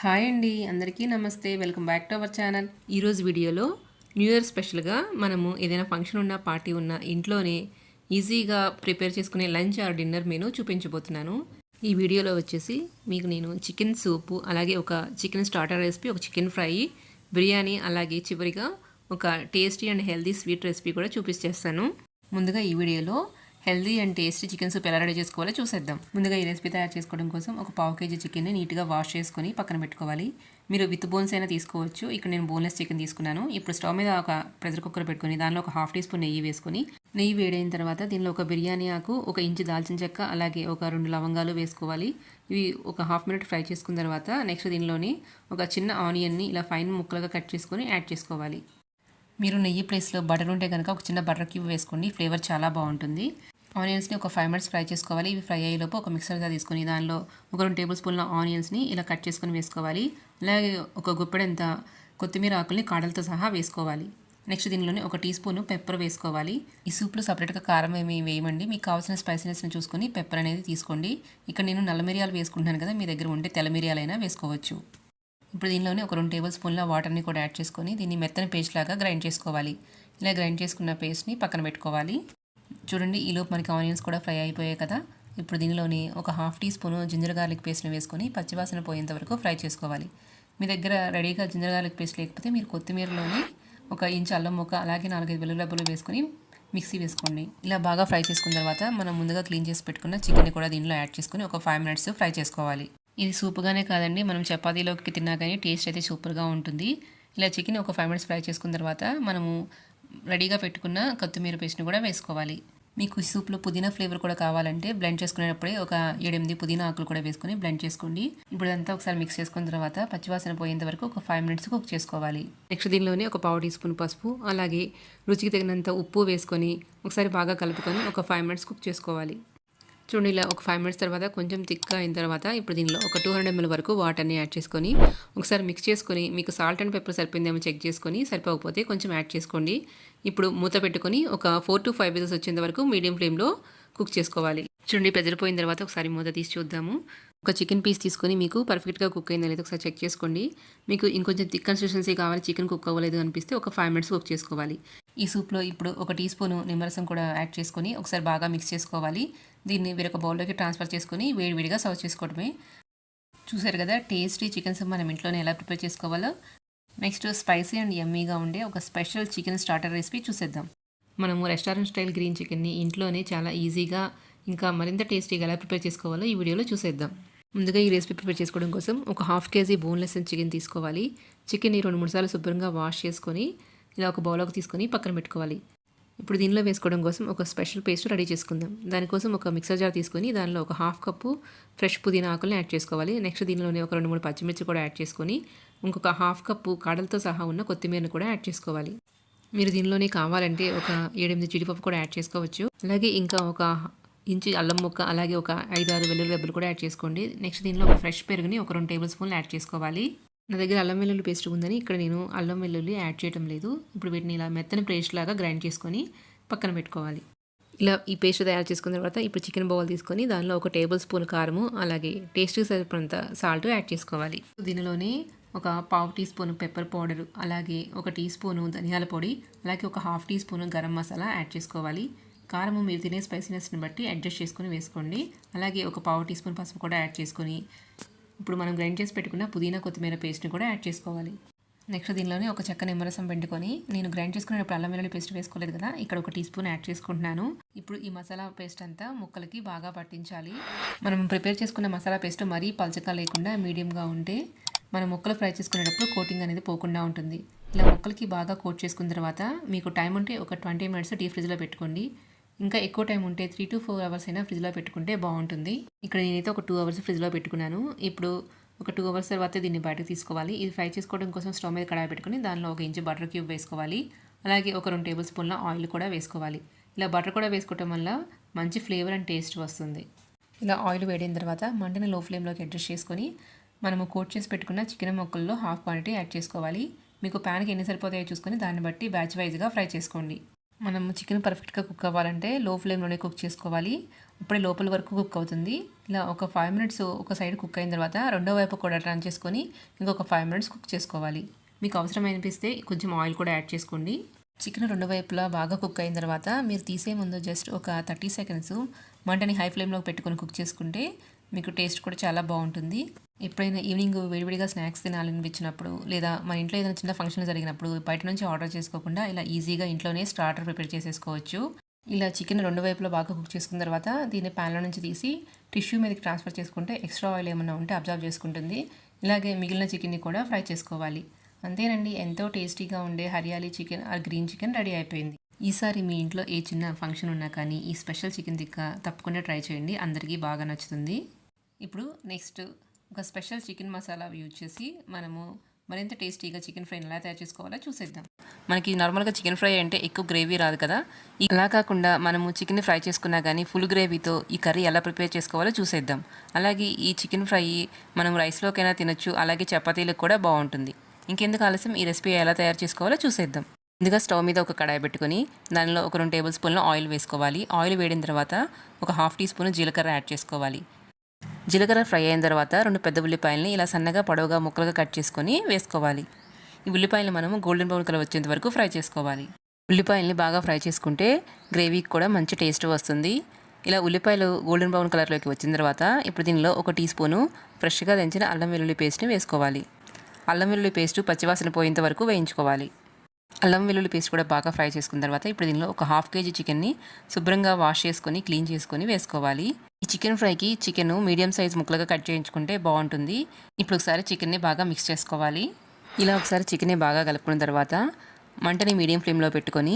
Hi అండి, అందరికీ నమస్తే. Welcome back to our channel. ఈరోజు వీడియోలో న్యూ ఇయర్ స్పెషల్గా మనము ఏదైనా ఫంక్షన్ ఉన్నా, పార్టీ ఉన్నా ఇంట్లోనే ఈజీగా ప్రిపేర్ చేసుకునే లంచ్ ఆర్ డిన్నర్ మెనూ చూపించబోతున్నాను. ఈ వీడియోలో వచ్చేసి మీకు నేను చికెన్ సూపు, అలాగే ఒక చికెన్ స్టార్టర్ రెసిపీ, ఒక చికెన్ ఫ్రై, బిర్యానీ, అలాగే చివరిగా ఒక tasty and healthy sweet recipe కూడా చూపించేస్తాను. ముందుగా ఈ వీడియోలో healthy and tasty chicken soup ఎలా రెడీ చేసుకోవాలో చూసేద్దాం. ముందుగా ఈ రెసిపీ తయారు చేసుకోవడం కోసం ఒక పావు కేజీ చికెన్ని నీట్గా వాష్ చేసుకొని పక్కన పెట్టుకోవాలి. మీరు విత్ బోన్స్ అయినా తీసుకోవచ్చు. ఇక్కడ నేను బోన్లెస్ చికెన్ తీసుకున్నాను. ఇప్పుడు స్టవ్ మీద ఒక ప్రెషర్ కుక్కర్ పెట్టుకొని దానిలో ఒక హాఫ్ టీ స్పూన్ నెయ్యి వేసుకొని, నెయ్యి వేడైన తర్వాత దీనిలో ఒక బిర్యానీ ఆకు, ఒక ఇంచు దాల్చిన చెక్క, అలాగే ఒక 2 లవంగాలు వేసుకోవాలి. ఇవి ఒక హాఫ్ మినిట్ ఫ్రై చేసుకున్న తర్వాత నెక్స్ట్ దీనిలోని ఒక చిన్న ఆనియన్ని ఇలా ఫైన్ ముక్కలుగా కట్ చేసుకొని యాడ్ చేసుకోవాలి. మీరు నెయ్యి ప్లేస్లో బటర్ ఉంటే కనుక ఒక చిన్న బటర్ క్యూబ్ వేసుకోండి, ఫ్లేవర్ చాలా బాగుంటుంది. ఆనియన్స్ని ఒక 5 మినిట్స్ ఫ్రై చేసుకోవాలి. ఇవి ఫ్రై అయ్యేలోపు ఒక మిక్సర్గా తీసుకొని దానిలో ఒక 2 టేబుల్ స్పూన్ల ఆనియన్స్ని ఇలా కట్ చేసుకొని వేసుకోవాలి. అలాగే ఒక గుప్పెడంత కొత్తిమీర ఆకుల్ని కాడలతో సహా వేసుకోవాలి. నెక్స్ట్ దీనిలోనే ఒక టీ స్పూన్ పెప్పర్ వేసుకోవాలి. ఈ సూప్లో సపరేట్గా కారం ఏమి వేయమండి, మీకు కావాల్సిన స్పైసీనెస్ని చూసుకొని పెప్పర్ అనేది తీసుకోండి. ఇక్కడ నేను నల్ల మిరియాలు వేసుకుంటున్నాను కదా, మీ దగ్గర ఉంటే తెల్ల మిరియాలైనా వేసుకోవచ్చు. ఇప్పుడు దీనిలోనే ఒక 2 టేబుల్ స్పూన్ల వాటర్ని కూడా యాడ్ చేసుకొని దీన్ని మెత్తని పేస్ట్ లాగా గ్రైండ్ చేసుకోవాలి. ఇలా గ్రైండ్ చేసుకున్న పేస్ట్ని పక్కన పెట్టుకోవాలి. చూడండి, ఈలోపు మనకి ఆనియన్స్ కూడా ఫ్రై అయిపోయాయి కదా. ఇప్పుడు దీనిలోని ఒక half teaspoon ginger garlic పేస్ట్ని వేసుకొని పచ్చివాసన పోయేంత వరకు ఫ్రై చేసుకోవాలి. మీ దగ్గర రెడీగా జింజర్ గార్లిక్ పేస్ట్ లేకపోతే మీరు కొత్తిమీరలోని ఒక ఇంచు అల్లం ముక్క, అలాగే 4-5 వెల్లుల్లి రెబ్బలు వేసుకొని మిక్సీ వేసుకోండి. ఇలా బాగా ఫ్రై చేసుకున్న తర్వాత మనం ముందుగా క్లీన్ చేసి పెట్టుకున్న చికెన్ని కూడా దీనిలో యాడ్ చేసుకొని ఒక 5 మినిట్స్ ఫ్రై చేసుకోవాలి. ఇది సూపుగానే కాదండి, మనం చపాతీలోకి తిన్నా కానీ టేస్ట్ అయితే సూపర్గా ఉంటుంది. ఇలా చికెన్ ఒక 5 మినిట్స్ ఫ్రై చేసుకున్న తర్వాత మనము రెడీగా పెట్టుకున్న కొత్తిమీర పేస్ట్ని కూడా వేసుకోవాలి. మీకు సూప్లో పుదీనా ఫ్లేవర్ కూడా కావాలంటే బ్లెండ్ చేసుకునేటప్పుడే ఒక 7-8 పుదీనా ఆకులు కూడా వేసుకొని బ్లెండ్ చేసుకోండి. ఇప్పుడు అంతా ఒకసారి మిక్స్ చేసుకున్న తర్వాత పచ్చివాసన పోయేంత వరకు ఒక 5 మినిట్స్ కుక్ చేసుకోవాలి. నెక్స్ట్ దీనిలోనే ఒక పావు టీ స్పూన్ పసుపు, అలాగే రుచికి తగినంత ఉప్పు వేసుకొని ఒకసారి బాగా కలుపుకొని ఒక 5 మినిట్స్ కుక్ చేసుకోవాలి. చూడండి, ఇలా ఒక 5 మినిట్స్ తర్వాత కొంచెం థిక్గా అయిన తర్వాత ఇప్పుడు దీనిలో ఒక 200 ml వరకు వాటర్ని యాడ్ చేసుకొని ఒకసారి మిక్స్ చేసుకొని మీకు సాల్ట్ అండ్ పెప్పర్ సరిపోయిందేమో చెక్ చేసుకొని, సరిపోకపోతే కొంచెం యాడ్ చేసుకోండి. ఇప్పుడు మూత పెట్టుకొని ఒక 4 to 5 విజిల్స్ వచ్చేంత వరకు మీడియం ఫ్లేమ్లో కుక్ చేసుకోవాలి. చూడండి, ప్రెజర్ పోయిన తర్వాత ఒకసారి మూత తీసి చూద్దాము. ఒక చికెన్ పీస్ తీసుకొని మీకు పర్ఫెక్ట్గా కుక్ అయిందా లేదా ఒకసారి చెక్ చేసుకోండి. మీకు ఇంకొంచెం థిక్ కన్సిస్టెన్సీ కావాలి, చికెన్ కుక్ అవ్వలేదు అనిపిస్తే ఒక 5 మినిట్స్ కుక్ చేసుకోవాలి. ఈ సూప్లో ఇప్పుడు ఒక టీ స్పూన్ నిమ్మరసం కూడా యాడ్ చేసుకొని ఒకసారి బాగా మిక్స్ చేసుకోవాలి. దీన్ని వేరొక బౌల్లోకి ట్రాన్స్ఫర్ చేసుకొని వేడివేడిగా సర్వ్ చేసుకోవడమే. చూసారు కదా, టేస్టీ చికెన్ సూప్ మనం ఇంట్లోనే ఎలా ప్రిపేర్ చేసుకోవాలో. నెక్స్ట్ స్పైసీ అండ్ యమ్మీగా ఉండే ఒక స్పెషల్ చికెన్ స్టార్టర్ రెసిపీ చూసేద్దాం. మనము రెస్టారెంట్ స్టైల్ గ్రీన్ చికెన్ని ఇంట్లోనే చాలా ఈజీగా ఇంకా మరింత టేస్టీగా ఎలా ప్రిపేర్ చేసుకోవాలో ఈ వీడియోలో చూసేద్దాం. ముందుగా ఈ రెసిపీ ప్రిపేర్ చేసుకోవడం కోసం ఒక హాఫ్ కేజీ బోన్లెస్ చికెన్ తీసుకోవాలి. చికెన్ని 2-3 సార్లు శుభ్రంగా వాష్ చేసుకొని ఇలా ఒక బౌల్లోకి తీసుకొని పక్కన పెట్టుకోవాలి. ఇప్పుడు దీనిలో వేసుకోవడం కోసం ఒక స్పెషల్ పేస్ట్ రెడీ చేసుకుందాం. దానికోసం ఒక మిక్సర్ జార్ తీసుకొని దానిలో ఒక హాఫ్ కప్పు ఫ్రెష్ పుదీనా ఆకులను యాడ్ చేసుకోవాలి. నెక్స్ట్ దీనిలోనే ఒక 2-3 పచ్చిమిర్చి కూడా యాడ్ చేసుకొని ఇంకొక హాఫ్ కప్పు కాడలతో సహా ఉన్న కొత్తిమీరను కూడా యాడ్ చేసుకోవాలి. మీరు దీనిలోనే కావాలంటే ఒక 7-8 జీడిపప్పు కూడా యాడ్ చేసుకోవచ్చు. అలాగే ఇంకా ఒక ఇంచు అల్లం ముక్క, అలాగే ఒక 5-6 వెల్లుల్లి రెబ్బలు కూడా యాడ్ చేసుకోండి. నెక్స్ట్ దీనిలో ఒక ఫ్రెష్ పెరుగుని ఒక 2 టేబుల్ స్పూన్లు యాడ్ చేసుకోవాలి. నా దగ్గర అల్లం వెల్లుల్లి పేస్ట్ ఉందని ఇక్కడ నేను అల్లం వెల్లుల్లి యాడ్ చేయడం లేదు. ఇప్పుడు వీటిని ఇలా మెత్తని పేస్ట్ లాగా గ్రైండ్ చేసుకొని పక్కన పెట్టుకోవాలి. ఇలా ఈ పేస్ట్ తయారు చేసుకున్న తర్వాత ఇప్పుడు చికెన్ బౌల్ తీసుకొని దానిలో ఒక టేబుల్ స్పూన్ కారము, అలాగే టేస్ట్కి సరిపడినంత సాల్ట్ యాడ్ చేసుకోవాలి. దీనిలోనే ఒక పావు టీ స్పూన్ పెప్పర్ పౌడర్, అలాగే ఒక టీ స్పూను ధనియాల పొడి, అలాగే ఒక half teaspoon garam masala add చేసుకోవాలి. కారము మీరు తినే స్పైసీనెస్ని బట్టి అడ్జస్ట్ చేసుకొని వేసుకోండి. అలాగే ఒక పావు టీ స్పూన్ పసుపు కూడా యాడ్ చేసుకొని ఇప్పుడు మనం గ్రైండ్ చేసి పెట్టుకున్న పుదీనా కొత్తిమీర పేస్ట్ని కూడా యాడ్ చేసుకోవాలి. నెక్స్ట్ దీనిలోనే ఒక చెక్క నిమ్మరసం పెట్టుకొని, నేను గ్రైండ్ చేసుకునేటప్పుడు అల్లం వెల్లుల్లి పేస్ట్ వేసుకోలేదు కదా, ఇక్కడ ఒక టీ స్పూన్ యాడ్ చేసుకుంటున్నాను. ఇప్పుడు ఈ మసాలా పేస్ట్ అంతా ముక్కలకి బాగా పట్టించాలి. మనం ప్రిపేర్ చేసుకున్న మసాలా పేస్ట్ మరీ పల్చగా లేకుండా మీడియంగా ఉంటే మనం ముక్కలు ఫ్రై చేసుకునేటప్పుడు కోటింగ్ అనేది పోకుండా ఉంటుంది. ఇలా ముక్కలకి బాగా కోట్ చేసుకున్న తర్వాత మీకు టైం ఉంటే ఒక 20 మినిట్స్ డీప్ ఫ్రిడ్జ్లో పెట్టుకోండి. ఇంకా ఎక్కువ టైం ఉంటే 3 to 4 అవర్స్ అయినా ఫ్రిడ్జ్లో పెట్టుకుంటే బాగుంటుంది. ఇక్కడ నేనైతే ఒక 2 అవర్స్ ఫ్రిడ్జ్లో పెట్టుకున్నాను. ఇప్పుడు ఒక 2 అవర్స్ తర్వాత దీన్ని బయటకు తీసుకోవాలి. ఇది ఫ్రై చేసుకోవడం కోసం స్టవ్ మీద కడాయి పెట్టుకుని దానిలో ఒక ఇంచు బటర్ క్యూబ్ వేసుకోవాలి. అలాగే ఒక 2 టేబుల్ స్పూన్ల ఆయిల్ కూడా వేసుకోవాలి. ఇలా బటర్ కూడా వేసుకోవడం వల్ల మంచి ఫ్లేవర్ అండ్ టేస్ట్ వస్తుంది. ఇలా ఆయిల్ వేడిన తర్వాత మంటని లో ఫ్లేమ్లోకి అడ్జస్ట్ చేసుకొని మనము కోట్ చేసి పెట్టుకున్న చికెన్ ముక్కల్లో హాఫ్ క్వాంటిటీ యాడ్ చేసుకోవాలి. మీకు ప్యాన్కి ఎన్ని సరిపోతాయో చూసుకొని దాన్ని బట్టి బ్యాచ్ వైజ్గా ఫ్రై చేసుకోండి. మనం చికెన్ పర్ఫెక్ట్గా కుక్ అవ్వాలంటే లో ఫ్లేమ్లోనే కుక్ చేసుకోవాలి. ఇప్పుడే లోపల వరకు కుక్ అవుతుంది. ఇలా ఒక 5 మినిట్స్ ఒక సైడ్ కుక్ అయిన తర్వాత రెండో వైపు కూడా టర్న్ చేసుకొని ఇంకొక 5 మినిట్స్ కుక్ చేసుకోవాలి. మీకు అవసరం అనిపిస్తే కొంచెం ఆయిల్ కూడా యాడ్ చేసుకోండి. చికెన్ రెండు వైపులా బాగా కుక్ అయిన తర్వాత మీరు తీసే ముందు జస్ట్ ఒక 30 సెకండ్స్ మంటని హై ఫ్లేమ్లో పెట్టుకొని కుక్ చేసుకుంటే మీకు టేస్ట్ కూడా చాలా బాగుంటుంది. ఎప్పుడైనా ఈవినింగ్ వేడివేడిగా స్నాక్స్ తినాలనిపించినప్పుడు లేదా మన ఇంట్లో ఏదైనా చిన్న ఫంక్షన్ జరిగినప్పుడు బయట నుంచి ఆర్డర్ చేసుకోకుండా ఇలా ఈజీగా ఇంట్లోనే స్టార్టర్ ప్రిపేర్ చేసేసుకోవచ్చు. ఇలా చికెన్ రెండు వైపులా బాగా కుక్ చేసుకున్న తర్వాత దీన్ని ప్యాన్లో నుంచి తీసి టిష్యూ మీదకి ట్రాన్స్ఫర్ చేసుకుంటే ఎక్స్ట్రా ఆయిల్ ఏమన్నా ఉంటే అబ్జర్వ్ చేసుకుంటుంది. ఇలాగే మిగిలిన చికెన్ని కూడా ఫ్రై చేసుకోవాలి. అంతేనండి, ఎంతో టేస్టీగా ఉండే hariyali chicken or green chicken ready అయిపోయింది. ఈసారి మీ ఇంట్లో ఏ చిన్న ఫంక్షన్ ఉన్నా కానీ ఈ స్పెషల్ చికెన్ టిక్కా తప్పకుండా ట్రై చేయండి, అందరికీ బాగా నచ్చుతుంది. ఇప్పుడు నెక్స్ట్ ఒక స్పెషల్ చికెన్ మసాలా యూజ్ చేసి మనము మరింత టేస్టీగా చికెన్ ఫ్రైని ఎలా తయారు చేసుకోవాలో చూసేద్దాం. మనకి నార్మల్గా చికెన్ ఫ్రై అంటే ఎక్కువ గ్రేవీ రాదు కదా, ఇలా కాకుండా మనము చికెన్ ఫ్రై చేసుకున్నా కానీ ఫుల్ గ్రేవీతో ఈ కర్రీ ఎలా ప్రిపేర్ చేసుకోవాలో చూసేద్దాం. అలాగే ఈ చికెన్ ఫ్రై మనం రైస్లోకైనా తినొచ్చు, అలాగే చపాతీలకు కూడా బాగుంటుంది. ఇంకెందుకు ఆలస్యం, ఈ రెసిపీ ఎలా తయారు చేసుకోవాలో చూసేద్దాం. ముందుగా స్టవ్ మీద ఒక కడాయి పెట్టుకొని దానిలో ఒక 2 టేబుల్ స్పూన్ల ఆయిల్ వేసుకోవాలి. ఆయిల్ వేడిన తర్వాత ఒక 1/2 టీ స్పూన్ జీలకర్ర యాడ్ చేసుకోవాలి. జీలకర్ర ఫ్రై అయిన తర్వాత 2 పెద్ద ఉల్లిపాయలని ఇలా సన్నగా పొడవుగా ముక్కలుగా కట్ చేసుకొని వేసుకోవాలి. ఈ ఉల్లిపాయలు మనము గోల్డెన్ బ్రౌన్ కలర్ వచ్చేంత వరకు ఫ్రై చేసుకోవాలి. ఉల్లిపాయల్ని బాగా ఫ్రై చేసుకుంటే గ్రేవీకి కూడా మంచి టేస్ట్ వస్తుంది. ఇలా ఉల్లిపాయలు గోల్డెన్ బ్రౌన్ కలర్లోకి వచ్చిన తర్వాత ఇప్పుడు దీనిలో 1 టీ స్పూను ఫ్రెష్గా దంచిన అల్లం వెల్లుల్లి పేస్ట్ని వేసుకోవాలి. అల్లం వెల్లుల్లి పేస్ట్ పచ్చివాసన పోయేంత వరకు వేయించుకోవాలి. అల్లం వెల్లుల్లి పేస్ట్ కూడా బాగా ఫ్రై చేసుకున్న తర్వాత ఇప్పుడు దీనిలో ఒక 1/2 కేజీ చికెన్ని శుభ్రంగా వాష్ చేసుకొని క్లీన్ చేసుకొని వేసుకోవాలి. ఈ చికెన్ ఫ్రైకి చికెన్ మీడియం సైజ్ ముక్కలుగా కట్ చేయించుకుంటే బాగుంటుంది. ఇప్పుడు ఒకసారి చికెన్ని బాగా మిక్స్ చేసుకోవాలి. ఇలా ఒకసారి చికెన్ని బాగా కలుపుకున్న తర్వాత మంటని మీడియం ఫ్లేమ్లో పెట్టుకొని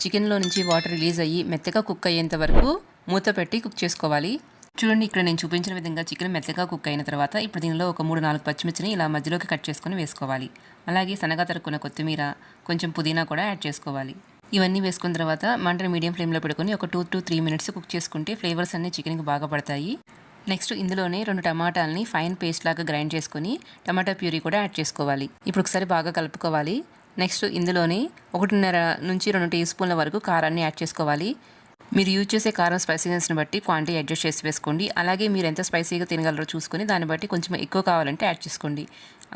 చికెన్లో నుంచి వాటర్ రిలీజ్ అయ్యి మెత్తగా కుక్ అయ్యేంత వరకు మూత పెట్టి కుక్ చేసుకోవాలి. చూడండి, ఇక్కడ నేను చూపించిన విధంగా చికెన్ మెత్తగా కుక్ అయిన తర్వాత ఇప్పుడు దీనిలో ఒక 3-4 పచ్చిమిర్చిని ఇలా మధ్యలోకి కట్ చేసుకొని వేసుకోవాలి. అలాగే సన్నగా తరుక్కున్న కొత్తిమీర, కొంచెం పుదీనా కూడా యాడ్ చేసుకోవాలి. ఇవన్నీ వేసుకున్న తర్వాత మంటని మీడియం ఫ్లేమ్లో పెట్టుకొని ఒక 2 to 3 మినిట్స్ కుక్ చేసుకుంటే ఫ్లేవర్స్ అన్నీ చికెన్కి బాగా పడతాయి. నెక్స్ట్ ఇందులోనే 2 టమాటాలని ఫైన్ పేస్ట్ లాగా గ్రైండ్ చేసుకొని టమాటా ప్యూరీ కూడా యాడ్ చేసుకోవాలి. ఇప్పుడు ఒకసారి బాగా కలుపుకోవాలి. నెక్స్ట్ ఇందులోనే 1.5 నుంచి 2 టీ స్పూన్ల వరకు కారాన్ని యాడ్ చేసుకోవాలి. మీరు యూజ్ చేసే కారం స్పైసీనెస్ని బట్టి క్వాంటిటీ అడ్జస్ట్ చేసి వేసుకోండి. అలాగే మీరు ఎంత స్పైసీగా తినగలరో చూసుకొని దాన్ని బట్టి కొంచెం ఎక్కువ కావాలంటే యాడ్ చేసుకోండి.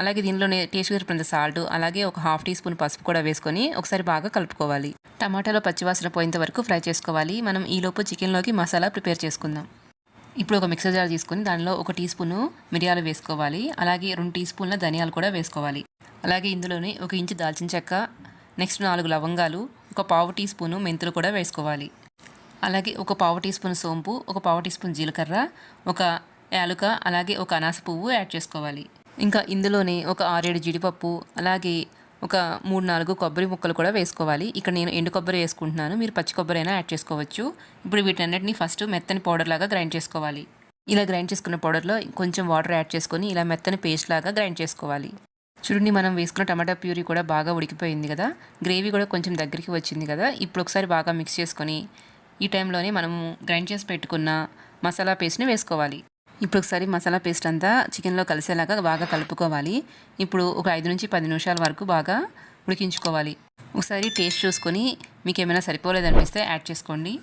అలాగే దీనిలోనే టేస్ట్ సరిపడినంత సాల్ట్, అలాగే ఒక 1/2 టీ స్పూన్ పసుపు కూడా వేసుకొని ఒకసారి బాగా కలుపుకోవాలి. టమాటాలో పచ్చివాసన పోయేంత వరకు ఫ్రై చేసుకోవాలి. మనం ఈలోపు చికెన్లోకి మసాలా ప్రిపేర్ చేసుకుందాం. ఇప్పుడు ఒక మిక్సర్ జార్ తీసుకొని దానిలో 1 టీ స్పూను మిరియాలు వేసుకోవాలి. అలాగే 2 టీ స్పూన్ల ధనియాలు కూడా వేసుకోవాలి. అలాగే ఇందులోనే 1 ఇంచు దాల్చిన చెక్క, నెక్స్ట్ 4 లవంగాలు, ఒక 1/2 టీ స్పూను మెంతులు కూడా వేసుకోవాలి. అలాగే ఒక 1/2 టీ స్పూన్ సోంపు, ఒక 1/2 టీ స్పూన్ జీలకర్ర, ఒక యాలుక, అలాగే ఒక అనాస పువ్వు యాడ్ చేసుకోవాలి. ఇంకా ఇందులోనే ఒక 6-7 జీడిపప్పు, అలాగే ఒక 3-4 కొబ్బరి ముక్కలు కూడా వేసుకోవాలి. ఇక్కడ నేను ఎండు కొబ్బరి వేసుకుంటున్నాను, మీరు పచ్చి కొబ్బరి అయినా యాడ్ చేసుకోవచ్చు. ఇప్పుడు వీటన్నిటిని ఫస్ట్ మెత్తని పౌడర్ లాగా గ్రైండ్ చేసుకోవాలి. ఇలా గ్రైండ్ చేసుకున్న పౌడర్లో కొంచెం వాటర్ యాడ్ చేసుకొని ఇలా మెత్తని పేస్ట్ లాగా గ్రైండ్ చేసుకోవాలి. చూడండి, మనం వేసుకున్న టమాటా ప్యూరీ కూడా బాగా ఉడికిపోయింది కదా, గ్రేవీ కూడా కొంచెం దగ్గరికి వచ్చింది కదా. ఇప్పుడు ఒకసారి బాగా మిక్స్ చేసుకొని ఈ టైంలోనే మనము గ్రైండ్ చేసి పెట్టుకున్న మసాలా పేస్ట్ని వేసుకోవాలి. ఇప్పుడు ఒకసారి మసాలా పేస్ట్ అంతా చికెన్లో కలిసేలాగా బాగా కలుపుకోవాలి. ఇప్పుడు ఒక 5 నుంచి 10 నిమిషాల వరకు బాగా ఉడికించుకోవాలి. ఒకసారి టేస్ట్ చూసుకొని మీకు ఏమైనా సరిపోలేదనిపిస్తే యాడ్ చేసుకోండి.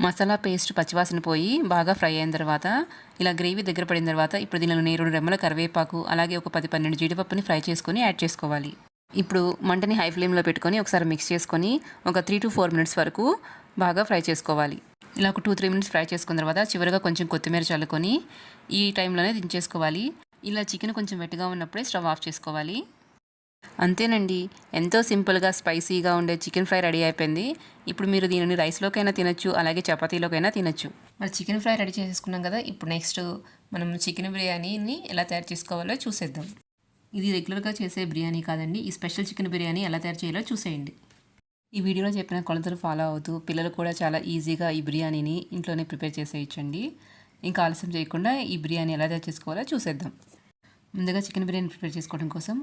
మసాలా పేస్ట్ పచ్చివాసన పోయి బాగా ఫ్రై అయిన తర్వాత ఇలా గ్రేవీ దగ్గర పడిన తర్వాత ఇప్పుడు దీనిలో 2 రెమ్మల కరివేపాకు, అలాగే ఒక 10-12 జీడిపప్పుని ఫ్రై చేసుకొని యాడ్ చేసుకోవాలి. ఇప్పుడు మంటని హై ఫ్లేమ్లో పెట్టుకొని ఒకసారి మిక్స్ చేసుకొని ఒక 3 to 4 మినిట్స్ వరకు బాగా ఫ్రై చేసుకోవాలి. ఇలా ఒక 2-3 మినిట్స్ ఫ్రై చేసుకున్న తర్వాత చివరిగా కొంచెం కొత్తిమీర చల్లుకొని ఈ టైంలోనే దించేసుకోవాలి. ఇలా చికెన్ కొంచెం వెట్గా ఉన్నప్పుడే స్టవ్ ఆఫ్ చేసుకోవాలి. అంతేనండి, ఎంతో సింపుల్గా స్పైసీగా ఉండే చికెన్ ఫ్రై రెడీ అయిపోయింది. ఇప్పుడు మీరు దీనిని రైస్లోకైనా తినొచ్చు, అలాగే చపాతీలోకైనా తినొచ్చు. మరి చికెన్ ఫ్రై రెడీ చేసుకున్నాం కదా, ఇప్పుడు నెక్స్ట్ మనం చికెన్ బిర్యానీని ఎలా తయారు చేసుకోవాలో చూసేద్దాం. ఇది రెగ్యులర్గా చేసే బిర్యానీ కాదండి, ఈ స్పెషల్ చికెన్ బిర్యానీ ఎలా తయారు చేయాలో చూసేయండి. ఈ వీడియోలో చెప్పిన కొలతలు ఫాలో అవుతూ పిల్లలు కూడా చాలా ఈజీగా ఈ బిర్యానీని ఇంట్లోనే ప్రిపేర్ చేసేయచ్చండి. ఇంకా ఆలస్యం చేయకుండా ఈ బిర్యానీ ఎలా తయారు చేసుకోవాలో చూసేద్దాం. ముందుగా చికెన్ బిర్యానీ ప్రిపేర్ చేసుకోవడం కోసం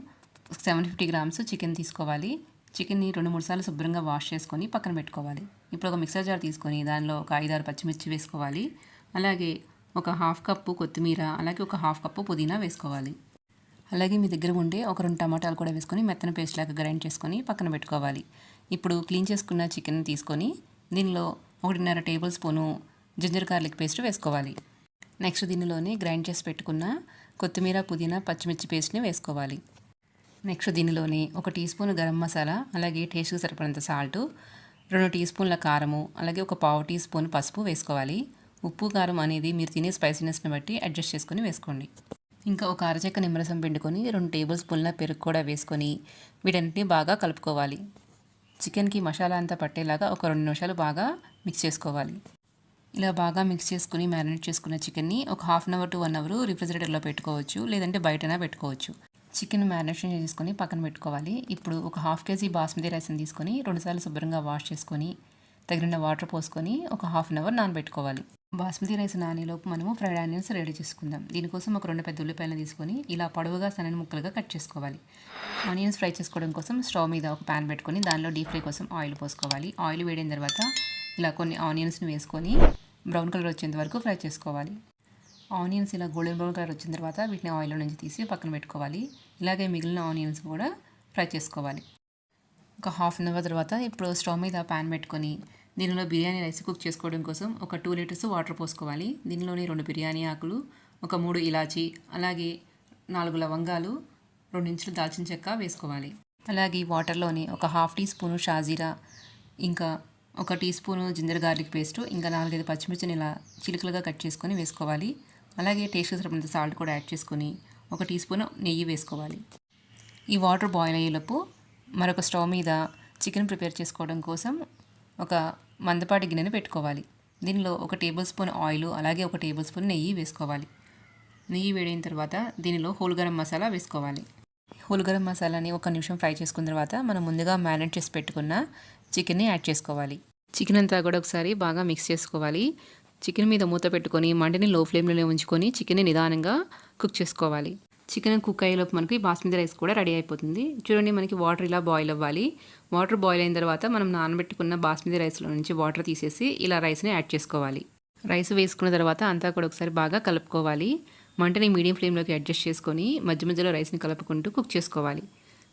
750 గ్రామ్స్ చికెన్ తీసుకోవాలి. చికెన్ని 2-3 సార్లు శుభ్రంగా వాష్ చేసుకొని పక్కన పెట్టుకోవాలి. ఇప్పుడు ఒక మిక్సర్ జార్ తీసుకొని దానిలో ఒక 5-6 పచ్చిమిర్చి వేసుకోవాలి. అలాగే ఒక 1/2 కప్పు కొత్తిమీర, అలాగే ఒక 1/2 కప్పు పుదీనా వేసుకోవాలి. అలాగే మీ దగ్గర ఉండే ఒక 2 టమాటాలు కూడా వేసుకొని మెత్తన పేస్ట్ లాగా గ్రైండ్ చేసుకొని పక్కన పెట్టుకోవాలి. ఇప్పుడు క్లీన్ చేసుకున్న చికెన్ తీసుకొని దీనిలో 1.5 tablespoon ginger garlic paste వేసుకోవాలి. నెక్స్ట్ దీనిలోనే గ్రైండ్ చేసి పెట్టుకున్న కొత్తిమీర, పుదీనా, పచ్చిమిర్చి పేస్ట్ని వేసుకోవాలి. నెక్స్ట్ దీనిలోనే 1 టీ స్పూన్ గరం మసాలా, అలాగే టేస్ట్కి సరిపడంత సాల్టు, 2 టీ స్పూన్ల కారము, అలాగే 1/2 టీ స్పూన్ పసుపు వేసుకోవాలి. ఉప్పు, కారం అనేది మీరు తినే స్పైసీనెస్ని బట్టి అడ్జస్ట్ చేసుకొని వేసుకోండి. ఇంకా ఒక అరచెక్క నిమ్మరసం పిండుకొని 2 టేబుల్ స్పూన్ల పెరుగు కూడా వేసుకొని వీటన్నిటిని బాగా కలుపుకోవాలి. చికెన్కి మసాలా అంతా పట్టేలాగా ఒక 2 నిమిషాలు బాగా మిక్స్ చేసుకోవాలి. ఇలా బాగా మిక్స్ చేసుకుని మ్యారినేట్ చేసుకున్న చికెన్ని ఒక 1/2 అవర్ టు 1 అవర్ రిఫ్రిజిరేటర్లో పెట్టుకోవచ్చు, లేదంటే బయటనా పెట్టుకోవచ్చు. చికెన్ మ్యారినేషన్ చేసుకొని పక్కన పెట్టుకోవాలి. ఇప్పుడు ఒక 1/2 కేజీ బాస్మతి రైస్ని తీసుకొని 2 సార్లు శుభ్రంగా వాష్ చేసుకొని తగిన వాటర్ పోసుకొని ఒక 1/2 అవర్ నానబెట్టుకోవాలి. బాస్మతి రైస్ నానేలోపు మనము ఫ్రైడ్ ఆనియన్స్ రెడీ చేసుకుందాం. దీనికోసం ఒక 2 పెద్ద ఉల్లిపాయలను తీసుకొని ఇలా పొడవుగా సన్నని ముక్కలుగా కట్ చేసుకోవాలి. ఆనియన్స్ ఫ్రై చేసుకోవడం కోసం స్టవ్ మీద ఒక ప్యాన్ పెట్టుకొని దానిలో డీప్ ఫ్రై కోసం ఆయిల్ పోసుకోవాలి. ఆయిల్ వేడిన తర్వాత ఇలా కొన్ని ఆనియన్స్ని వేసుకొని బ్రౌన్ కలర్ వచ్చేంత వరకు ఫ్రై చేసుకోవాలి. ఆనియన్స్ ఇలా గోల్డెన్ బ్రౌన్ కలర్ వచ్చిన తర్వాత వీటిని ఆయిల్లో నుంచి తీసి పక్కన పెట్టుకోవాలి. ఇలాగే మిగిలిన ఆనియన్స్ కూడా ఫ్రై చేసుకోవాలి. ఒక 1/2 అవర్ తర్వాత ఇప్పుడు స్టవ్ మీద ప్యాన్ పెట్టుకొని దీనిలో బిర్యానీ రైస్ కుక్ చేసుకోవడం కోసం ఒక 2 లీటర్స్ వాటర్ పోసుకోవాలి. దీనిలోని 2 బిర్యానీ ఆకులు, ఒక 3 ఇలాచీ, అలాగే 4 లవంగాలు, 2 ఇంచులు దాల్చిన చెక్క వేసుకోవాలి. అలాగే వాటర్లోని ఒక 1/2 టీ స్పూను షాజీరా, ఇంకా 1 teaspoon ginger garlic paste, ఇంకా 4-5 పచ్చిమిర్చిని ఇలా చిలుకలుగా కట్ చేసుకొని వేసుకోవాలి. అలాగే టేస్ట్కి సరిపడంత సాల్ట్ కూడా యాడ్ చేసుకొని 1 టీ స్పూను నెయ్యి వేసుకోవాలి. ఈ వాటర్ బాయిల్ అయ్యేలోపు మరొక స్టవ్ మీద చికెన్ ప్రిపేర్ చేసుకోవడం కోసం ఒక మందపాటి గిన్నెని పెట్టుకోవాలి. దీనిలో 1 టేబుల్ స్పూన్ ఆయిల్, అలాగే 1 టేబుల్ స్పూన్ నెయ్యి వేసుకోవాలి. నెయ్యి వేడైన తర్వాత దీనిలో హోల్ గరం మసాలా వేసుకోవాలి. హోల్ గరం మసాలాని 1 నిమిషం ఫ్రై చేసుకున్న తర్వాత మనం ముందుగా మ్యారినేట్ చేసి పెట్టుకున్న చికెన్ని యాడ్ చేసుకోవాలి. చికెన్ అంతా కూడా ఒకసారి బాగా మిక్స్ చేసుకోవాలి. చికెన్ మీద మూత పెట్టుకొని మంటని లో ఫ్లేమ్లోనే ఉంచుకొని చికెన్ని నిదానంగా కుక్ చేసుకోవాలి. చికెన్ కుక్ అయ్యేలోపు మనకి బాస్మతి రైస్ కూడా రెడీ అయిపోతుంది. చూడండి, మనకి వాటర్ ఇలా బాయిల్ అవ్వాలి. వాటర్ బాయిల్ అయిన తర్వాత మనం నానబెట్టుకున్న బాస్మతి రైస్లో నుంచి వాటర్ తీసేసి ఇలా రైస్ని యాడ్ చేసుకోవాలి. రైస్ వేసుకున్న తర్వాత అంతా కూడా ఒకసారి బాగా కలుపుకోవాలి. మంటని మీడియం ఫ్లేమ్లోకి అడ్జస్ట్ చేసుకొని మధ్య మధ్యలో రైస్ని కలుపుకుంటూ కుక్ చేసుకోవాలి.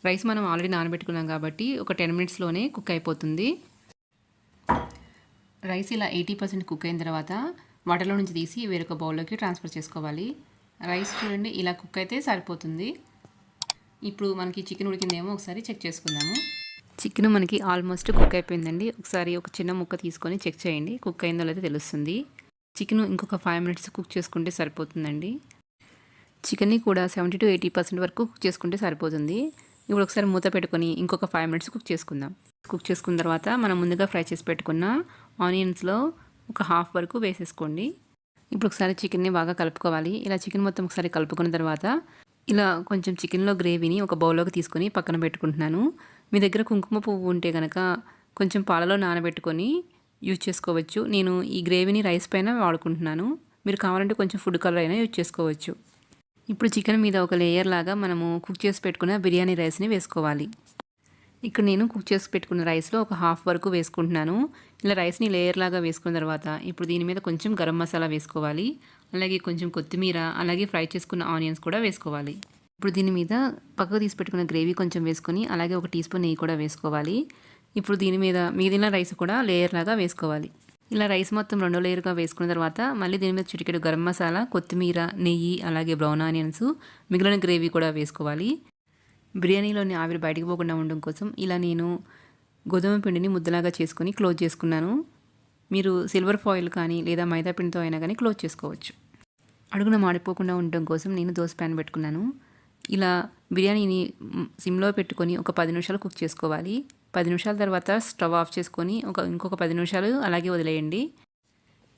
రైస్ మనం ఆల్రెడీ నానబెట్టుకున్నాం కాబట్టి ఒక 10 మినిట్స్లోనే కుక్ అయిపోతుంది. రైస్ ఇలా 80% కుక్ అయిన తర్వాత వాటర్లో నుంచి తీసి వేరొక బౌల్లోకి ట్రాన్స్ఫర్ చేసుకోవాలి. రైస్ చూడండి, ఇలా కుక్ అయితే సరిపోతుంది. ఇప్పుడు మనకి చికెన్ ఉడికిందేమో ఒకసారి చెక్ చేసుకుందాము. చికెన్ మనకి ఆల్మోస్ట్ కుక్ అయిపోయిందండి. ఒకసారి ఒక చిన్న ముక్క తీసుకొని చెక్ చేయండి, కుక్ అయిందో లేదో తెలుస్తుంది. చికెన్ ఇంకొక 5 మినిట్స్ కుక్ చేసుకుంటే సరిపోతుందండి. చికెన్ని కూడా 70 to 80% వరకు కుక్ చేసుకుంటే సరిపోతుంది. ఇప్పుడు ఒకసారి మూత పెట్టుకొని ఇంకొక 5 మినిట్స్ కుక్ చేసుకుందాం. కుక్ చేసుకున్న తర్వాత మనం ముందుగా ఫ్రై చేసి పెట్టుకున్న ఆనియన్స్లో ఒక 1/2 వరకు వేసేసుకోండి. ఇప్పుడు ఒకసారి చికెన్ని బాగా కలుపుకోవాలి. ఇలా చికెన్ మొత్తం ఒకసారి కలుపుకున్న తర్వాత ఇలా కొంచెం చికెన్లో గ్రేవీని ఒక బౌల్లోకి తీసుకొని పక్కన పెట్టుకుంటున్నాను. మీ దగ్గర కుంకుమ పువ్వు ఉంటే కనుక కొంచెం పాలలో నానబెట్టుకొని యూజ్ చేసుకోవచ్చు. నేను ఈ గ్రేవీని రైస్ పైన వాడుకుంటున్నాను. మీరు కావాలంటే కొంచెం ఫుడ్ కలర్ అయినా యూజ్ చేసుకోవచ్చు. ఇప్పుడు చికెన్ మీద ఒక లేయర్ లాగా మనము కుక్ చేసి పెట్టుకున్న బిర్యానీ రైస్ని వేసుకోవాలి. ఇక్కడ నేను కుక్ చేసి పెట్టుకున్న రైస్లో ఒక 1/2 వరకు వేసుకుంటున్నాను. ఇలా రైస్ని లేయర్ లాగా వేసుకున్న తర్వాత ఇప్పుడు దీని మీద కొంచెం గరం మసాలా వేసుకోవాలి. అలాగే కొంచెం కొత్తిమీర, అలాగే ఫ్రై చేసుకున్న ఆనియన్స్ కూడా వేసుకోవాలి. ఇప్పుడు దీని మీద పక్కకు తీసి పెట్టుకున్న గ్రేవీ కొంచెం వేసుకొని అలాగే 1 టీ స్పూన్ నెయ్యి కూడా వేసుకోవాలి. ఇప్పుడు దీని మీద మిగిలిన రైస్ కూడా లేయర్ లాగా వేసుకోవాలి. ఇలా రైస్ మొత్తం 2 లేయర్గా వేసుకున్న తర్వాత మళ్ళీ దీని మీద చిటికెడు గరం మసాలా, కొత్తిమీర, నెయ్యి, అలాగే బ్రౌన్ ఆనియన్స్, మిగిలిన గ్రేవీ కూడా వేసుకోవాలి. బిర్యానీలోని ఆవిరి బయటికి పోకుండా ఉండడం కోసం ఇలా నేను గోధుమ పిండిని ముద్దలాగా చేసుకొని క్లోజ్ చేసుకున్నాను. మీరు సిల్వర్ ఫాయిల్ కానీ లేదా మైదా పిండితో అయినా కానీ క్లోజ్ చేసుకోవచ్చు. అడుగున మాడిపోకుండా ఉండడం కోసం నేను దోశ ప్యాన్ పెట్టుకున్నాను. ఇలా బిర్యానీని సిమ్లో పెట్టుకొని ఒక 10 నిమిషాలు కుక్ చేసుకోవాలి. 10 నిమిషాల తర్వాత స్టవ్ ఆఫ్ చేసుకొని ఇంకొక 10 నిమిషాలు అలాగే వదిలేయండి.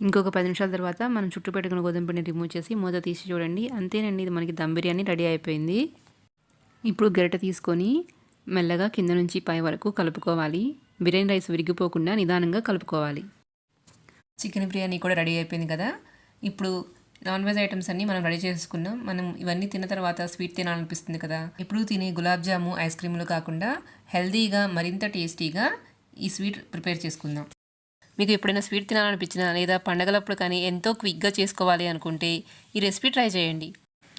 ఇంకొక 10 నిమిషాల తర్వాత మనం చుట్టూ పెట్టుకున్న గోధుమ పిండిని రిమూవ్ చేసి మూత తీసి చూడండి. అంతేనండి, ఇది మనకి దమ్ బిర్యానీ రెడీ అయిపోయింది. ఇప్పుడు గరిటె తీసుకొని మెల్లగా కింద నుంచి పై వరకు కలుపుకోవాలి. బిర్యానీ రైస్ విరిగిపోకుండా నిదానంగా కలుపుకోవాలి. చికెన్ బిర్యానీ కూడా రెడీ అయిపోయింది కదా. ఇప్పుడు నాన్ వెజ్ ఐటమ్స్ అన్నీ మనం రెడీ చేసుకున్నాం. మనం ఇవన్నీ తిన్న తర్వాత స్వీట్ తినాలనిపిస్తుంది కదా. ఇప్పుడు తినే గులాబ్ జాము, ఐస్ క్రీములు కాకుండా హెల్దీగా మరింత టేస్టీగా ఈ స్వీట్ ప్రిపేర్ చేసుకుందాం. మీకు ఎప్పుడైనా స్వీట్ తినాలనిపించినా లేదా పండగలప్పుడు కానీ ఎంతో క్విక్గా చేసుకోవాలి అనుకుంటే ఈ రెసిపీ ట్రై చేయండి.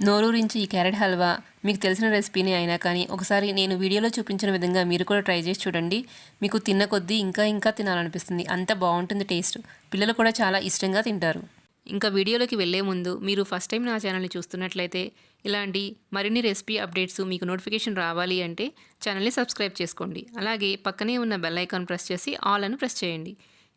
నోరూరించి ఈ క్యారెట్ హల్వా మీకు తెలిసిన రెసిపీని అయినా కానీ ఒకసారి నేను వీడియోలో చూపించిన విధంగా మీరు కూడా ట్రై చేసి చూడండి. మీకు తిన్న కొద్దీ ఇంకా తినాలనిపిస్తుంది. అంత బాగుంటుంది టేస్ట్. పిల్లలు కూడా చాలా ఇష్టంగా తింటారు. ఇంకా వీడియోలోకి వెళ్ళే ముందు మీరు ఫస్ట్ టైం నా ఛానల్ని చూస్తున్నట్లయితే ఇలాంటి మరిన్ని రెసిపీ అప్డేట్స్ మీకు నోటిఫికేషన్ రావాలి అంటే ఛానల్ని సబ్స్క్రైబ్ చేసుకోండి. అలాగే పక్కనే ఉన్న బెల్ ఐకాన్ ప్రెస్ చేసి ఆల్ అని ప్రెస్ చేయండి.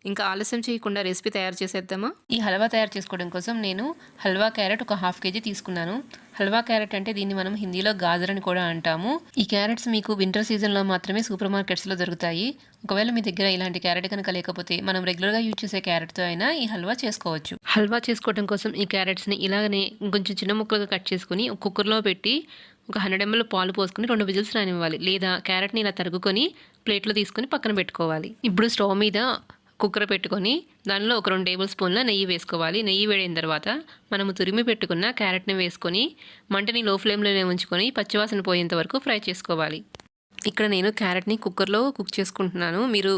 ఇంకా ఆలస్యం చేయకుండా రెసిపీ తయారు చేసేద్దామా. ఈ హల్వా తయారు చేసుకోవడం కోసం నేను హల్వా క్యారెట్ ఒక 1/2 kg తీసుకున్నాను. హల్వా క్యారెట్ అంటే దీన్ని మనం హిందీలో గాజర్ అని కూడా అంటాము. ఈ క్యారెట్స్ మీకు వింటర్ సీజన్లో మాత్రమే సూపర్ మార్కెట్స్లో దొరుకుతాయి. ఒకవేళ మీ దగ్గర ఇలాంటి క్యారెట్ కనుక లేకపోతే మనం రెగ్యులర్గా యూజ్ చేసే క్యారెట్తో అయినా ఈ హల్వా చేసుకోవచ్చు. హల్వా చేసుకోవడం కోసం ఈ క్యారెట్స్ని ఇలాగనే కొంచెం చిన్న ముక్కలుగా కట్ చేసుకుని కుక్కర్లో పెట్టి ఒక 100 ml పాలు పోసుకుని 2 విజిల్స్ రానివ్వాలి. లేదా క్యారెట్ని ఇలా తరుగుకొని ప్లేట్లో తీసుకుని పక్కన పెట్టుకోవాలి. ఇప్పుడు స్టవ్ మీద కుక్కర్ పెట్టుకొని దానిలో ఒక 2 టేబుల్ స్పూన్ల నెయ్యి వేసుకోవాలి. నెయ్యి వేడిన తర్వాత మనము తురిమి పెట్టుకున్న క్యారెట్ని వేసుకొని మంటని లో ఫ్లేమ్లోనే ఉంచుకొని పచ్చివాసన పోయేంత వరకు ఫ్రై చేసుకోవాలి. ఇక్కడ నేను క్యారెట్ని కుక్కర్లో కుక్ చేసుకుంటున్నాను. మీరు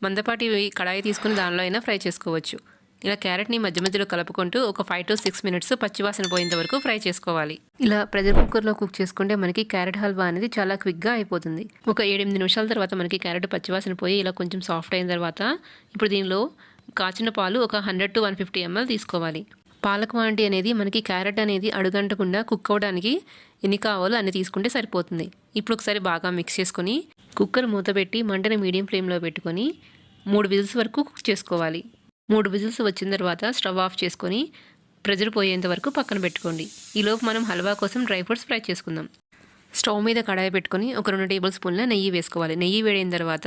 మందపాటి కడాయి తీసుకుని దానిలో అయినా ఫ్రై చేసుకోవచ్చు. ఇలా క్యారెట్ని మధ్య మధ్యలో కలుపుకుంటూ ఒక 5 to 6 minutes పచ్చివాసన పోయేంత వరకు ఫ్రై చేసుకోవాలి. ఇలా ప్రెషర్ కుక్కర్లో కుక్ చేసుకుంటే మనకి క్యారెట్ హల్వా అనేది చాలా క్విక్గా అయిపోతుంది. ఒక 7-8 నిమిషాల తర్వాత మనకి క్యారెట్ పచ్చివాసన పోయి ఇలా కొంచెం సాఫ్ట్ అయిన తర్వాత ఇప్పుడు దీనిలో కాచిన పాలు ఒక 100 to 150 ml తీసుకోవాలి. పాల క్వాంటిటీ అనేది మనకి క్యారెట్ అనేది అడుగంటకుండా కుక్ అవ్వడానికి ఎన్ని కావాలో అన్ని తీసుకుంటే సరిపోతుంది. ఇప్పుడు ఒకసారి బాగా మిక్స్ చేసుకొని కుక్కర్ మూత పెట్టి మంటని మీడియం ఫ్లేమ్లో పెట్టుకొని 3 విజిల్స్ వరకు కుక్ చేసుకోవాలి. 3 విజిల్స్ వచ్చిన తర్వాత స్టవ్ ఆఫ్ చేసుకొని ప్రెజర్ పోయేంత వరకు పక్కన పెట్టుకోండి. ఈలోపు మనం హల్వా కోసం డ్రై ఫ్రూట్స్ ఫ్రై చేసుకుందాం. స్టవ్ మీద కడాయి పెట్టుకొని ఒక 2 టేబుల్ స్పూన్ల నెయ్యి వేసుకోవాలి. నెయ్యి వేడిన తర్వాత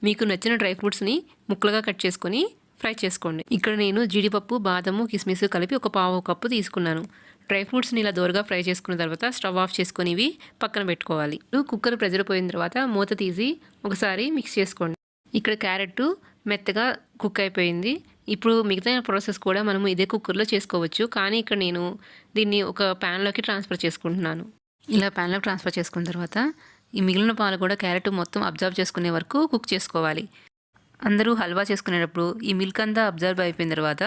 మీకు నచ్చిన డ్రై ఫ్రూట్స్ని ముక్కలుగా కట్ చేసుకొని ఫ్రై చేసుకోండి. ఇక్కడ నేను జీడిపప్పు, బాదము, కిస్మిస్ కలిపి ఒక 1/2 కప్పు తీసుకున్నాను. డ్రై ఫ్రూట్స్ని ఇలా దోరగా ఫ్రై చేసుకున్న తర్వాత స్టవ్ ఆఫ్ చేసుకొని ఇవి పక్కన పెట్టుకోవాలి. కుక్కర్ ప్రెజర్ పోయిన తర్వాత మూత తీసి ఒకసారి మిక్స్ చేసుకోండి. ఇక్కడ క్యారెట్ మెత్తగా కుక్ అయిపోయింది. ఇప్పుడు మిగతా ప్రాసెస్ కూడా మనము ఇదే కుక్కర్లో చేసుకోవచ్చు. కానీ ఇక్కడ నేను దీన్ని ఒక ప్యాన్లోకి ట్రాన్స్ఫర్ చేసుకుంటున్నాను. ఇలా ప్యాన్లోకి ట్రాన్స్ఫర్ చేసుకున్న తర్వాత ఈ మిగిలిన పాలు కూడా క్యారెట్ మొత్తం అబ్జర్వ్ చేసుకునే వరకు కుక్ చేసుకోవాలి. అందరూ హల్వా చేసుకునేటప్పుడు ఈ మిల్క్ అంతా అబ్జర్వ్ అయిపోయిన తర్వాత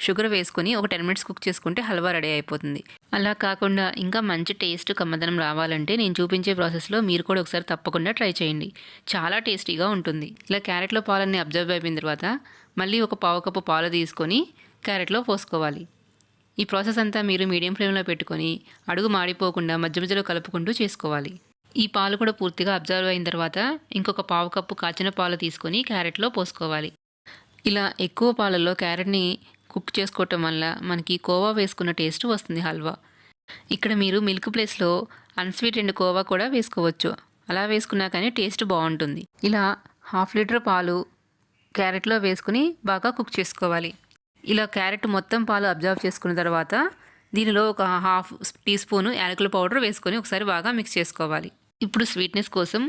షుగర్ వేసుకొని ఒక 10 minutes కుక్ చేసుకుంటే హల్వా రెడీ అయిపోతుంది. అలా కాకుండా ఇంకా మంచి టేస్ట్ కమ్మదనం రావాలంటే నేను చూపించే ప్రాసెస్లో మీరు కూడా ఒకసారి తప్పకుండా ట్రై చేయండి. చాలా టేస్టీగా ఉంటుంది. ఇలా క్యారెట్లో పాలన్నీ అబ్జర్వ్ అయిపోయిన తర్వాత మళ్ళీ ఒక 1/2 కప్పు పాలు తీసుకొని క్యారెట్లో పోసుకోవాలి. ఈ ప్రాసెస్ అంతా మీరు మీడియం ఫ్లేమ్లో పెట్టుకొని అడుగు మాడిపోకుండా మధ్య మధ్యలో కలుపుకుంటూ చేసుకోవాలి. ఈ పాలు కూడా పూర్తిగా అబ్జర్వ్ అయిన తర్వాత ఇంకొక 1/2 కప్పు కాచిన పాలు తీసుకొని క్యారెట్లో పోసుకోవాలి. ఇలా ఎక్కువ పాలలో క్యారెట్ని కుక్ చేసుకోవటం వల్ల మనకి కోవా వేసుకున్న టేస్ట్ వస్తుంది హల్వా. ఇక్కడ మీరు మిల్క్ ప్లేస్లో అన్స్వీట్ అండ్ కోవా కూడా వేసుకోవచ్చు. అలా వేసుకున్నా కానీ టేస్ట్ బాగుంటుంది. ఇలా 1/2 లీటర్ పాలు క్యారెట్లో వేసుకుని బాగా కుక్ చేసుకోవాలి. ఇలా క్యారెట్ మొత్తం పాలు అబ్జర్వ్ చేసుకున్న తర్వాత దీనిలో ఒక 1/2 teaspoon యాలకుల పౌడర్ వేసుకొని ఒకసారి బాగా మిక్స్ చేసుకోవాలి. ఇప్పుడు స్వీట్నెస్ కోసం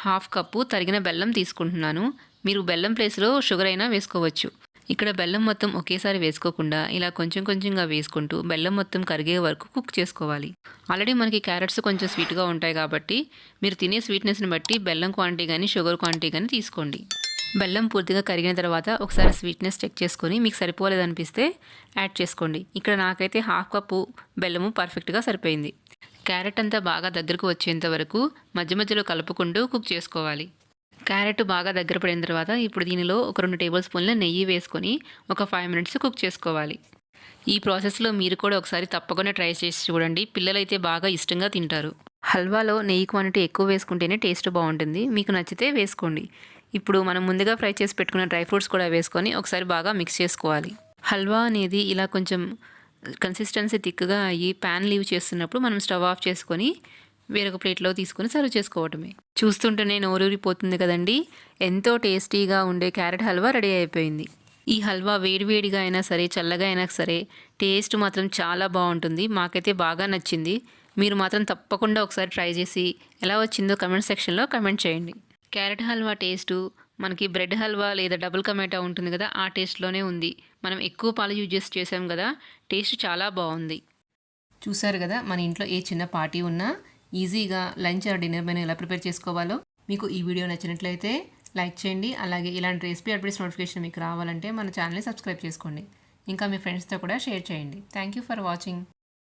1/2 కప్పు తరిగిన బెల్లం తీసుకుంటున్నాను. మీరు బెల్లం ప్లేస్లో షుగర్ అయినా వేసుకోవచ్చు. ఇక్కడ బెల్లం మొత్తం ఒకేసారి వేసుకోకుండా ఇలా కొంచెం కొంచెంగా వేసుకుంటూ బెల్లం మొత్తం కరిగే వరకు కుక్ చేసుకోవాలి. ఆల్రెడీ మనకి క్యారెట్స్ కొంచెం స్వీట్గా ఉంటాయి కాబట్టి మీరు తినే స్వీట్నెస్ని బట్టి బెల్లం క్వాంటిటీ కానీ షుగర్ క్వాంటిటీ కానీ తీసుకోండి. బెల్లం పూర్తిగా కరిగిన తర్వాత ఒకసారి స్వీట్నెస్ చెక్ చేసుకొని మీకు సరిపోలేదనిపిస్తే యాడ్ చేసుకోండి. ఇక్కడ నాకైతే 1/2 కప్పు బెల్లము పర్ఫెక్ట్గా సరిపోయింది. క్యారెట్ అంతా బాగా దగ్గరకు వచ్చేంత వరకు మధ్య మధ్యలో కలుపుకుంటూ కుక్ చేసుకోవాలి. క్యారెట్ బాగా దగ్గర పడిన తర్వాత ఇప్పుడు దీనిలో ఒక 2 టేబుల్ స్పూన్ల నెయ్యి వేసుకొని ఒక 5 minutes కుక్ చేసుకోవాలి. ఈ ప్రాసెస్లో మీరు కూడా ఒకసారి తప్పకుండా ట్రై చేసి చూడండి. పిల్లలైతే బాగా ఇష్టంగా తింటారు. హల్వాలో నెయ్యి క్వాంటిటీ ఎక్కువ వేసుకుంటేనే టేస్ట్ బాగుంటుంది. మీకు నచ్చితే వేసుకోండి. ఇప్పుడు మనం ముందుగా ఫ్రై చేసి పెట్టుకున్న డ్రై ఫ్రూట్స్ కూడా వేసుకొని ఒకసారి బాగా మిక్స్ చేసుకోవాలి. హల్వా అనేది ఇలా కొంచెం కన్సిస్టెన్సీ థిక్గా అయ్యి ప్యాన్ లీవ్ చేస్తున్నప్పుడు మనం స్టవ్ ఆఫ్ చేసుకొని వేరొక ప్లేట్లో తీసుకొని సర్వ్ చేసుకోవటమే. చూస్తుంటేనే నోరూరిపోతుంది కదండి. ఎంతో టేస్టీగా ఉండే క్యారెట్ హల్వా రెడీ అయిపోయింది. ఈ హల్వా వేడివేడిగా అయినా సరే చల్లగా అయినా సరే టేస్ట్ మాత్రం చాలా బాగుంటుంది. మాకైతే బాగా నచ్చింది. మీరు మాత్రం తప్పకుండా ఒకసారి ట్రై చేసి ఎలా వచ్చిందో కమెంట్ సెక్షన్లో కమెంట్ చేయండి. క్యారెట్ హల్వా టేస్టు మనకి బ్రెడ్ హల్వా లేదా డబుల్ కమేటా ఉంటుంది కదా, ఆ టేస్ట్లోనే ఉంది. మనం ఎక్కువ పాలు యూజ్ చేసాం కదా, టేస్ట్ చాలా బాగుంది. చూసారు కదా, మన ఇంట్లో ఏ చిన్న పార్టీ ఉన్నా ఈజీగా లంచ్ ఆర్ డిన్నర్ మెనూ ఎలా ప్రిపేర్ చేసుకోవాలో. మీకు ఈ వీడియో నచ్చినట్లయితే లైక్ చేయండి. అలాగే ఇలాంటి రెసిపీ అప్డేట్స్ నోటిఫికేషన్ మీకు రావాలంటే మన ఛానల్ని సబ్స్క్రైబ్ చేసుకోండి. ఇంకా మీ ఫ్రెండ్స్తో కూడా షేర్ చేయండి. Thank you for watching.